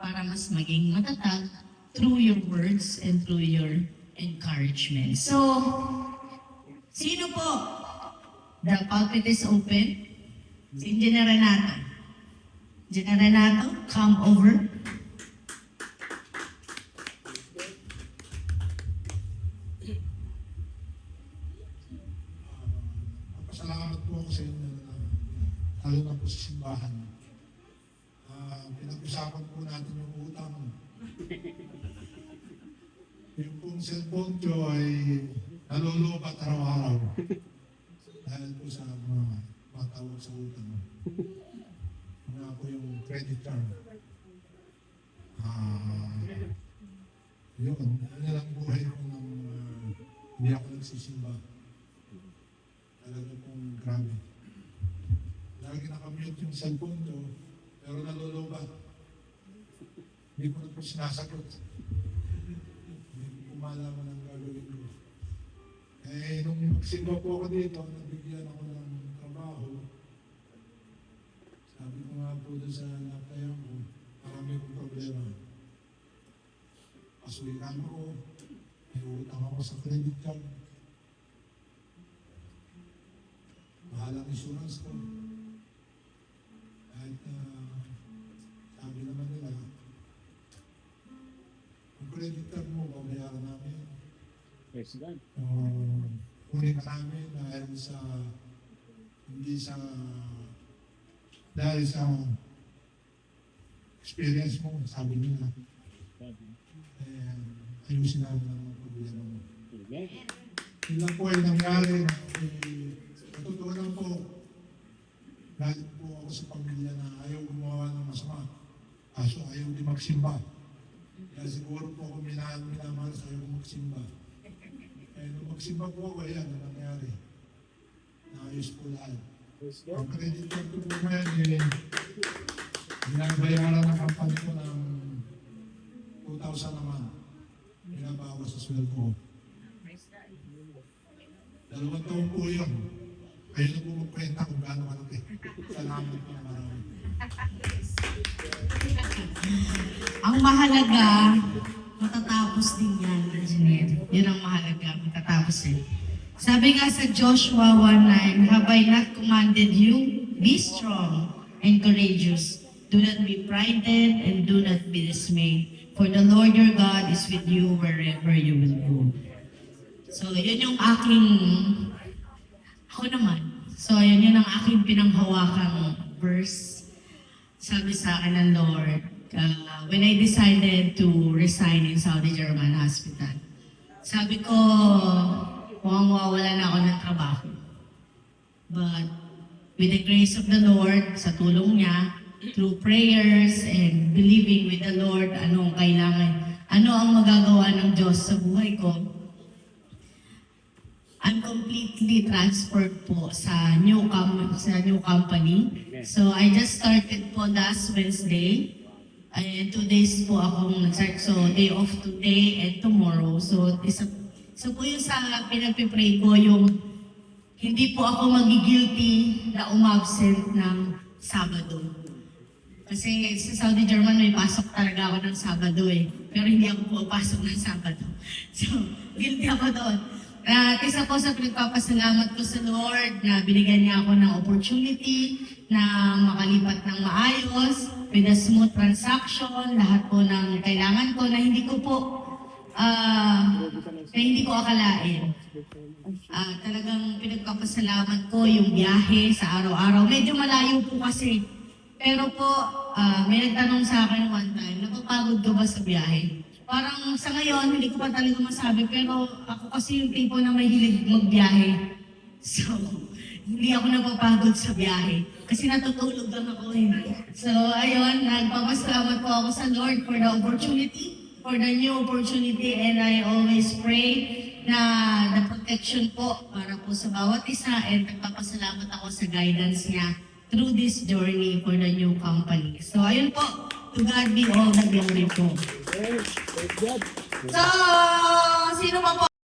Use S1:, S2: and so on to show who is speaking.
S1: para mas maging matatag through your words and through your encouragement. So, sino po? The pulpit is open. Si Engineer Renato. Engineer Renato, come over.
S2: Salamat po ako sa inyo na lalo na po sa simbahan. Pinag-usapan po natin yung utang. Yung pong cellphone ko ay nalulubat araw-araw. Dahil po sa mga tawag sa utang. Mga po yung credit card. Yun lang buhay ko nang hindi ako nagsisimba. Talaga pong grabe. Lagi nakamute yung cellphone ko, pero nalulubat. Hindi ko na po sinasagot. Hindi ko malaman ang gagawin ko. Eh, nung magsimba po ako dito, nabigyan ako ng trabaho. Sabi ko nga po doon sa natayan ko, marami kong problema. Pasuikan ako, may utang ako sa credit card. Mahal ang insurance ko. Kahit sabi naman nila, ang credit card mo, babayaran namin.
S3: Yes, God.
S2: Kunin ka namin dahil sa experience mo, sabi nila. Ayusin namin ang problema mo. Yun lang po ay nangyari. Totoo lang po, galit po ako sa pamilya na ayaw gumawa ng masama. Kaso ayaw di magsimba. Kaya siguro po ako minamahal sa ayaw magsimba. Kaya nung magsimba po ako, ayan ang nangyari. Naayos po lahat. Ang credit card ko po ngayon, binabayaran ng company ko ng 2,000 naman. Binabawas sa sweldo ko. 2 taon po yun. Kayo na po magkwenta kung gaano kalaki. Salamat po na marami.
S1: Ang mahalaga, matatapos din yan, Engineer. Yun ang mahalaga, matatapos din. Sabi nga sa Joshua 1:9, have I not commanded you? Be strong and courageous. Do not be frightened and do not be dismayed. For the Lord your God is with you wherever you will go. So, yun yung ako naman. So, yun ang aking pinanghawakang verse. Sabi sa akin ng Lord, when I decided to resign in Saudi German Hospital, sabi ko, mukhang mawawala na ako ng trabaho. But with the grace of the Lord, sa tulong niya, through prayers and believing with the Lord, ano ang kailangan, ano ang magagawa ng Diyos sa buhay ko, I'm completely transferred po sa new company. So I just started po last Wednesday. And 2 days po akong nag-start. So day off today and tomorrow. So po yung sa pinagpipray ko, yung hindi po ako magigilty na umabsent ng Sabado. Kasi sa Saudi German may pasok talaga ako ng Sabado eh. Pero hindi ako pupasok ng Sabado. So guilty ako doon. Isa po sa pinagpapasalamat ko sa Lord na binigyan niya ako ng opportunity na makalipat ng maayos, with a smooth transaction, lahat po ng kailangan ko na hindi ko akalain. Talagang pinagpapasalamat ko yung biyahe sa araw-araw. Medyo malayo po kasi. Pero po, may nagtanong sa akin one time, napapagod ka ba sa biyahe? Parang sa ngayon, hindi ko pa talaga masabi, pero ako kasi yung tipo na may hilig magbiyahe. So, hindi ako napapagod sa biyahe. Kasi natutulog lang ako eh. So, ayun, nagpapasalamat po ako sa Lord for the opportunity, for the new opportunity, and I always pray na the protection po para po sa bawat isa, and nagpapasalamat ako sa guidance niya through this journey for the new company. So, ayun po. To God be all the glory po.
S3: Yes, God.
S1: So, sino pa po?